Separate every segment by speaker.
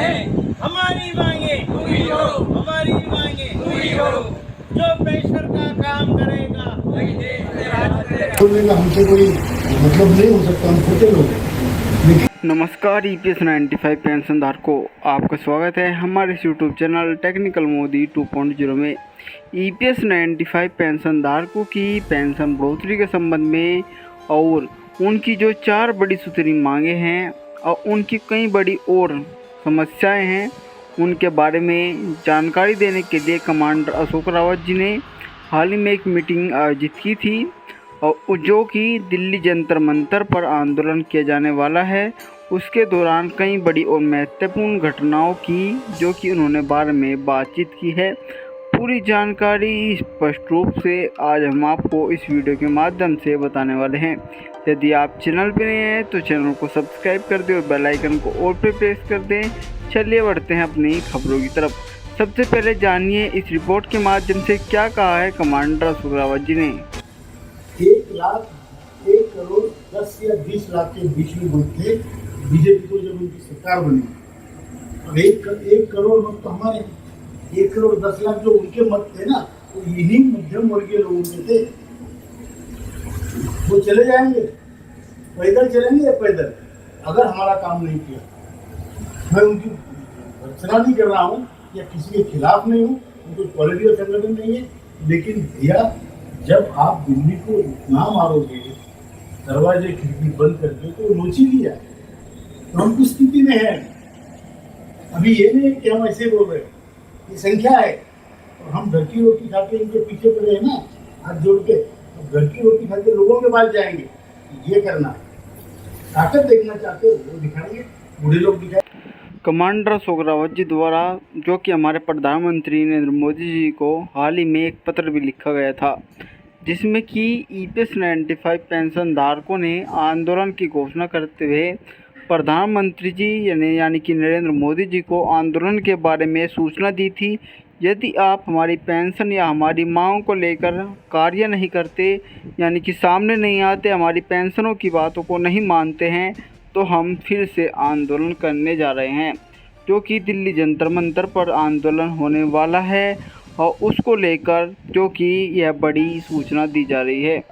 Speaker 1: हैं,
Speaker 2: हमारी मांगे
Speaker 1: पूरी हो,
Speaker 2: हमारी मांगे
Speaker 1: पूरी हो,
Speaker 2: जो पेशर का काम करेगा
Speaker 1: वही देश में राज करेगा।
Speaker 3: बोलने का हमसे कोई मतलब नहीं हो सकता, हम छोटे लोग हैं।
Speaker 4: नमस्कार ईपीएस 95 पेंशन धारकों, आपका स्वागत है हमारे इस यूट्यूब चैनल टेक्निकल मोदी 2.0 में। ईपीएस 95 पेंशन धारकों की पेंशन बढ़ोतरी के संबंध में और उनकी जो 4 बड़ी सूत्री मांगे हैं और उनकी कई बड़ी और समस्याएं हैं, उनके बारे में जानकारी देने के लिए कमांडर अशोक रावत जी ने हाल ही में एक मीटिंग आयोजित की थी और जो कि दिल्ली जंतर मंतर पर आंदोलन किया जाने वाला है, उसके दौरान कई बड़ी और महत्वपूर्ण घटनाओं की जो कि उन्होंने बारे में बातचीत की है। पूरी जानकारी स्पष्ट रूप से आज हम आपको इस वीडियो के माध्यम से बताने वाले हैं। यदि आप चैनल पर नए हैं तो चैनल को सब्सक्राइब कर दें और बेल आइकन को ऑल पे प्रेस कर दें। चलिए बढ़ते हैं अपनी खबरों की तरफ। सबसे पहले जानिए इस रिपोर्ट के माध्यम से क्या कहा है कमांडर अशोक रावत जी ने।
Speaker 3: 1,01,10 या 20 लाख के बीच में वोट थे बीजेपी को जब उनकी सरकार बनी। अब 1 करोड़ मत तो हमारे, 1,10,00,000 जो उनके मत थे ना, वो इन्हीं मध्यम वर्गीय लोगों के थे। वो चले जाएंगे, पैदल चलेंगे या पैदल, अगर हमारा काम नहीं किया। मैं उनकी रचना नहीं कर रहा हूँ या किसी के खिलाफ नहीं हूँ, उनको पॉलिटिकल संगठन नहीं है, लेकिन भैया जब आप दिल्ली को इतना मारोगे, दरवाजे खिड़की बंद करके, तो नोची लिया तो हम किस स्थिति में हैं। अभी ये नहीं कि हम ऐसे बोल रहे हैं, ये संख्या है और हम घर की रोटी खा के इनके पीछे पड़े हैं ना, हाथ जोड़ के। अब घर की रोटी खा के लोगों के पास जाएंगे, ये करना है। ताकत देखना चाहते हो वो दिखाएंगे, बूढ़े लोग दिखाएंगे।
Speaker 4: कमांडर अशोक रावत जी द्वारा जो कि हमारे प्रधानमंत्री नरेंद्र मोदी जी को हाल ही में एक पत्र भी लिखा गया था, जिसमें कि ईपीएस 95 पेंशन धारकों ने आंदोलन की घोषणा करते हुए प्रधानमंत्री जी यानी कि नरेंद्र मोदी जी को आंदोलन के बारे में सूचना दी थी। यदि आप हमारी पेंशन या हमारी मांगों को लेकर कार्य नहीं करते, यानी कि सामने नहीं आते, हमारी पेंशनों की बातों को नहीं मानते हैं, तो हम फिर से आंदोलन करने जा रहे हैं, जो कि दिल्ली जंतर मंतर पर आंदोलन होने वाला है और उसको लेकर जो कि यह बड़ी सूचना दी जा रही है।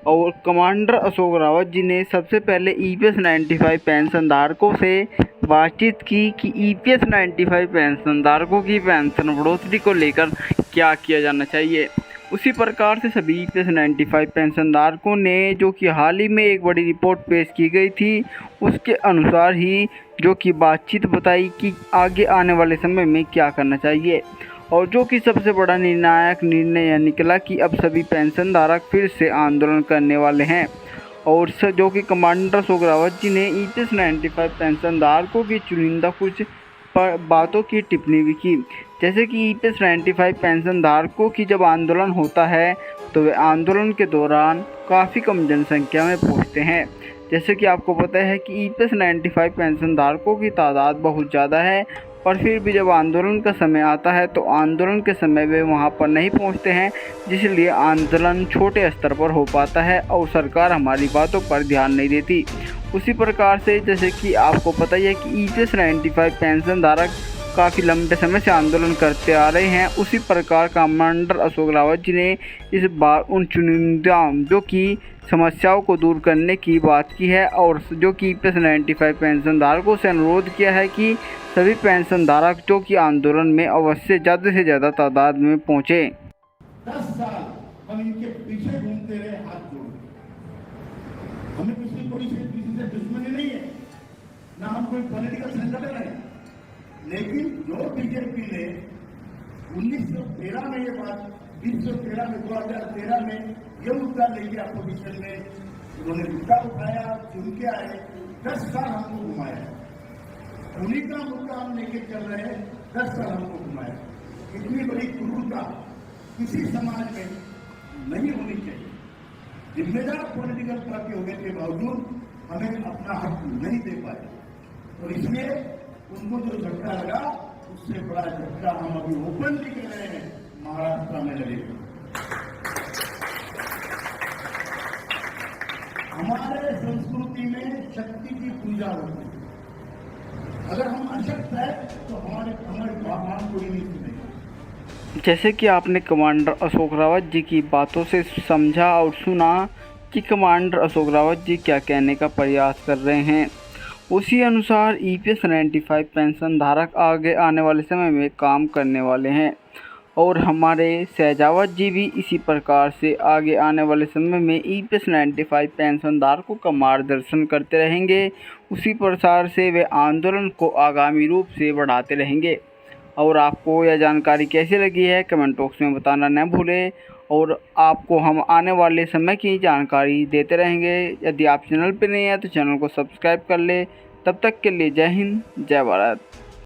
Speaker 4: और कमांडर अशोक रावत जी ने सबसे पहले ईपीएस 95 पेंशन धारकों से बातचीत की कि ईपीएस 95 पेंशन धारकों की पेंशन बढ़ोतरी को लेकर क्या किया जाना चाहिए। उसी प्रकार से सभी ईपीएस 95 पेंशन धारकों ने जो कि हाल ही में एक बड़ी रिपोर्ट पेश की गई थी, उसके अनुसार ही जो कि बातचीत बताई कि आगे आने वाले समय में क्या करना चाहिए। और जो कि सबसे बड़ा निर्णायक निर्णय यह निकला कि अब सभी पेंशन धारक फिर से आंदोलन करने वाले हैं। और जो कि कमांडर अशोक रावत जी ने ईपीएस 95 पेंशन धारकों की चुनिंदा कुछ बातों की टिप्पणी भी की, जैसे कि ईपीएस 95 पेंशन धारकों की जब आंदोलन होता है तो वे आंदोलन के दौरान काफ़ी कम जनसंख्या में पहुंचते हैं। जैसे कि आपको पता है कि ईपीएस 95 पेंशन धारकों की तादाद बहुत ज़्यादा है, पर फिर भी जब आंदोलन का समय आता है तो आंदोलन के समय वे वहां पर नहीं पहुंचते हैं, जिसलिए आंदोलन छोटे स्तर पर हो पाता है और सरकार हमारी बातों पर ध्यान नहीं देती। उसी प्रकार से जैसे कि आपको पता ही है कि ईपीएस 95 पेंशन धारक काफ़ी लंबे समय से आंदोलन करते आ रहे हैं। उसी प्रकार कमांडर अशोक रावत जी ने इस बार उन चुनिंदा जो कि समस्याओं को दूर करने की बात की है और जो कि ईपीएस 95 पेंशन धारकों से अनुरोध किया है कि सभी पेंशन धारक जो कि आंदोलन में अवश्य ज़्यादा से ज़्यादा तादाद में पहुँचे।
Speaker 3: 10 साल हम इनके पीछे घूमते रहे हाथ जोड़ के। हमें किसी से दुश्मनी नहीं है, ना हम कोई पॉलिटिकल संगठन है, लेकिन जो बीजेपी ने 1913 में ये बात 2013 में ये मुद्दा लेके अपोजिशन में उन्होंने मुद्दा उठाया, चुन के आए, 10 साल हमको घुमाया। उन्हीं का मुद्दा हम लेके चल रहे हैं, 10 साल हमको घुमाया। इतनी बड़ी क्रूरता किसी समाज में नहीं होनी चाहिए। जिम्मेदार पॉलिटिकल पार्टी होने के बावजूद हमें अपना हक नहीं दे पाए, और इसलिए उनको जो झटका लगा उससे बड़ा झटका हम अभी ओपनली कह रहे हैं महाराष्ट्र में लगेगा। हमारे संस्कृति में शक्ति की पूजा होती है। अगर हम अशक्त है तो हमारे बात कोई नहीं सुनेगा।
Speaker 4: जैसे कि आपने कमांडर अशोक रावत जी की बातों से समझा और सुना कि कमांडर अशोक रावत जी क्या कहने का प्रयास कर रहे हैं, उसी अनुसार EPS 95 पेंशन धारक आगे आने वाले समय में काम करने वाले हैं और हमारे सहजावत जी भी इसी प्रकार से आगे आने वाले समय में EPS 95 पेंशन धारकों का मार्गदर्शन करते रहेंगे। उसी प्रकार से वे आंदोलन को आगामी रूप से बढ़ाते रहेंगे। और आपको यह जानकारी कैसी लगी है कमेंट बॉक्स में बताना न भूलें और आपको हम आने वाले समय की जानकारी देते रहेंगे। यदि आप चैनल पर नए हैं तो चैनल को सब्सक्राइब कर लें। तब तक के लिए जय हिंद, जय भारत।